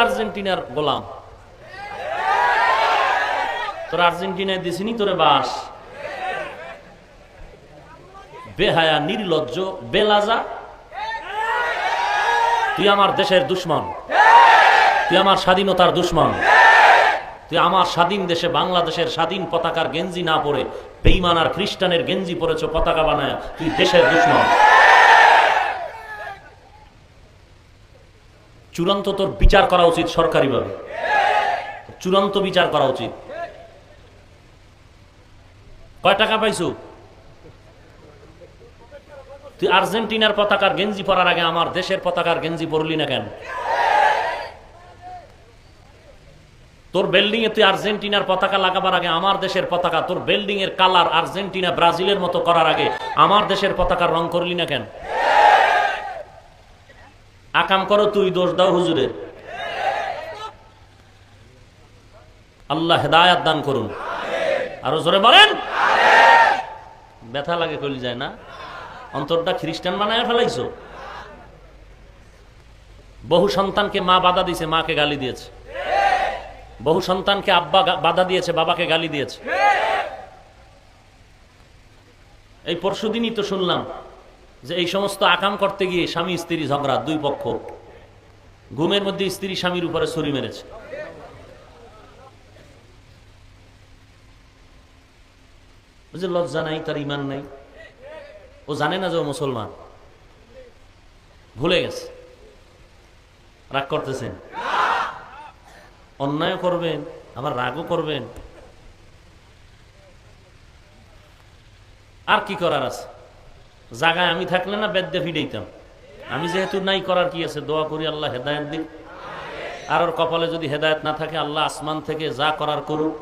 আর্জেন্টিনার গোলাম, তোর আর্জেন্টিনায় দিছিনি তোরে বাস। বেহায়া, নির্লজ্জ, বেলাজা, তুই আমার দেশের দুশ্মন, তুই আমার স্বাধীনতার দুশ্মন, তুই আমার স্বাধীন দেশে বাংলাদেশের স্বাধীন পতাকার গেঞ্জি না পরে বেঈমান আর খ্রিস্টানের গেঞ্জি পরেছ পতাকা বানায়, তুই দেশের দুশ্মন। চূড়ান্ত তোর বিচার করা উচিত সরকারিভাবে, চূড়ান্ত বিচার করা উচিত। কয় টাকা পাইছো? তুই আর্জেন্টিনার পতাকার গেঞ্জি পরার আগে আমার দেশের পতাকার গেঞ্জি পরলি না কেন? তোর বিল্ডিং এ তুই আর্জেন্টিনার পতাকা লাগাবার আগে আমার দেশের পতাকা, তোর বিল্ডিং এর কালার আর্জেন্টিনা ব্রাজিলের মতো করার আগে আমার দেশের পতাকার রং করলি না কেন? আকাম করো তুই, দোষ দাও হুজুরে। আল্লাহ হেদায়াত দান করুন। আরো জোরে বলেন। ব্যথা লাগে কলি যায় না? অন্তরটা খ্রিস্টান বানায় ফেলাইছো। বহু সন্তানকে মা বাধা দিয়েছে, মাকে গালি দিয়েছে। বহু সন্তানকে আব্বা বাধা দিয়েছে, বাবাকে গালি দিয়েছে। এই পরশুদিনই তো শুনলাম যে এই সমস্ত আকাম করতে গিয়ে স্বামী স্ত্রী ঝগড়া, দুই পক্ষ ঘুমের মধ্যে স্ত্রী স্বামীর উপরে ছুরি মেরেছে। বুঝে লজ্জা নাই, তার ইমান নাই, ও জানে না যে ও মুসলমান, ভুলে গেছে। রাগ করতেছেন, অন্যায় করবেন, আবার রাগও করবেন, আর কি করার আছে? জায়গায় আমি থাকলে না বেদ্যে ফিডাইতাম। আমি যেহেতু নাই, করার কি আছে? দোয়া করি আল্লাহ হেদায়েত দিক। আর ওর কপালে যদি হেদায়েত না থাকে, আল্লাহ আসমান থেকে যা করার করুক।